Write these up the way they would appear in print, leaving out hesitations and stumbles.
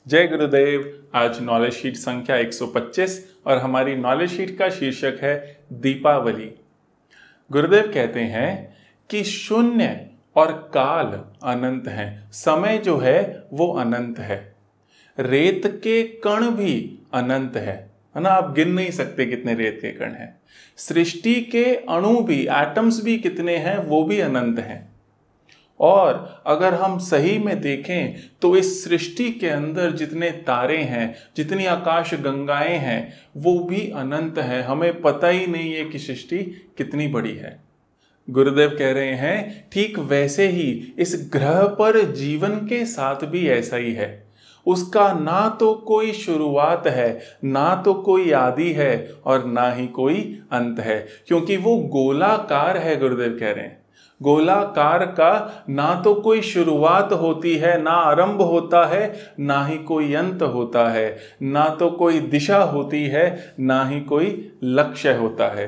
जय गुरुदेव। आज knowledge sheet संख्या 125 और हमारी नॉलेज शीट का शीर्षक है दीपावली। गुरुदेव कहते हैं कि शून्य और काल अनंत हैं, समय जो है वो अनंत है, रेत के कण भी अनंत है ना। आप गिन नहीं सकते कितने रेत के कण हैं। सृष्टि के अणु भी, एटम्स भी कितने हैं वो भी अनंत हैं। और अगर हम सही में देखें तो इस सृष्टि के अंदर जितने तारे हैं, जितनी आकाश गंगाएं हैं, वो भी अनंत है। हमें पता ही नहीं है कि सृष्टि कितनी बड़ी है। गुरुदेव कह रहे हैं ठीक वैसे ही इस ग्रह पर जीवन के साथ भी ऐसा ही है। उसका ना तो कोई शुरुआत है, ना तो कोई आदि है और ना ही कोई अंत है, क्योंकि वो गोलाकार है। गुरुदेव कह रहे हैं गोलाकार का ना तो कोई शुरुआत होती है, ना आरंभ होता है, ना ही कोई अंत होता है, ना तो कोई दिशा होती है, ना ही कोई लक्ष्य होता है।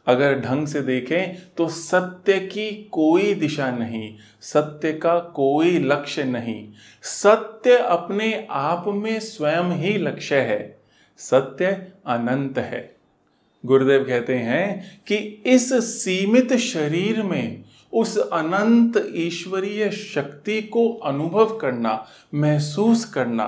अगर ढंग से देखें तो सत्य की कोई दिशा नहीं, सत्य का कोई लक्ष्य नहीं। सत्य अपने आप में स्वयं ही लक्ष्य है। सत्य अनंत है। गुरुदेव कहते हैं कि इस सीमित शरीर में उस अनंत ईश्वरीय शक्ति को अनुभव करना, महसूस करना,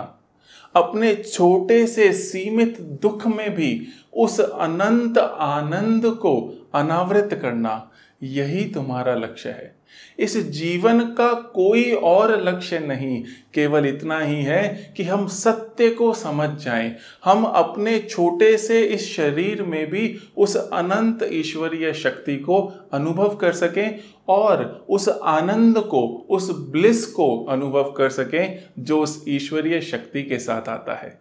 अपने छोटे से सीमित दुख में भी उस अनंत आनंद को अनावृत करना, यही तुम्हारा लक्ष्य है। इस जीवन का कोई और लक्ष्य नहीं, केवल इतना ही है कि हम सत्य को समझ जाएं, हम अपने छोटे से इस शरीर में भी उस अनंत ईश्वरीय शक्ति को अनुभव कर सकें और उस आनंद को, उस ब्लिस को अनुभव कर सकें जो उस ईश्वरीय शक्ति के साथ आता है।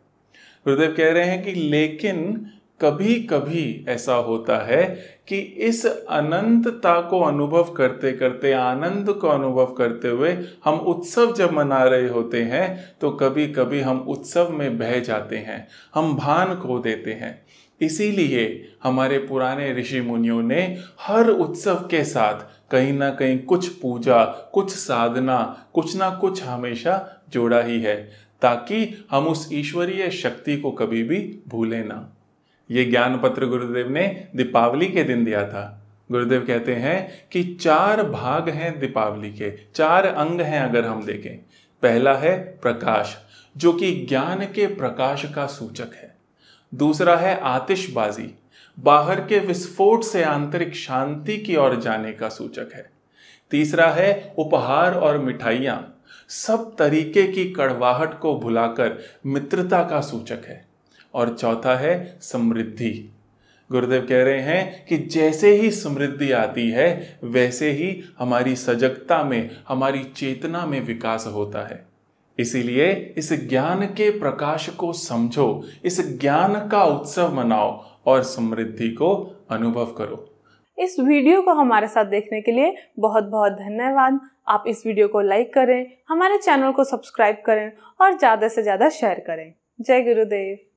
गुरुदेव कह रहे हैं कि लेकिन कभी कभी ऐसा होता है कि इस अनंतता को अनुभव करते करते, आनंद को अनुभव करते हुए हम उत्सव जब मना रहे होते हैं तो कभी कभी हम उत्सव में बह जाते हैं, हम भान खो देते हैं। इसीलिए हमारे पुराने ऋषि मुनियों ने हर उत्सव के साथ कहीं ना कहीं कुछ पूजा, कुछ साधना, कुछ ना कुछ हमेशा जोड़ा ही है, ताकि हम उस ईश्वरीय शक्ति को कभी भी भूलें ना। ये ज्ञान पत्र गुरुदेव ने दीपावली के दिन दिया था। गुरुदेव कहते हैं कि 4 भाग हैं दीपावली के, 4 अंग हैं अगर हम देखें। पहला है प्रकाश, जो कि ज्ञान के प्रकाश का सूचक है। दूसरा है आतिशबाजी, बाहर के विस्फोट से आंतरिक शांति की ओर जाने का सूचक है। तीसरा है उपहार और मिठाइयाँ, सब तरीके की कड़वाहट को भुलाकर मित्रता का सूचक है। और चौथा है समृद्धि। गुरुदेव कह रहे हैं कि जैसे ही समृद्धि आती है वैसे ही हमारी सजगता में, हमारी चेतना में विकास होता है। इसीलिए इस ज्ञान के प्रकाश को समझो, इस ज्ञान का उत्सव मनाओ और समृद्धि को अनुभव करो। इस वीडियो को हमारे साथ देखने के लिए बहुत बहुत धन्यवाद। आप इस वीडियो को लाइक करें, हमारे चैनल को सब्सक्राइब करें और ज़्यादा से ज़्यादा शेयर करें। जय गुरुदेव।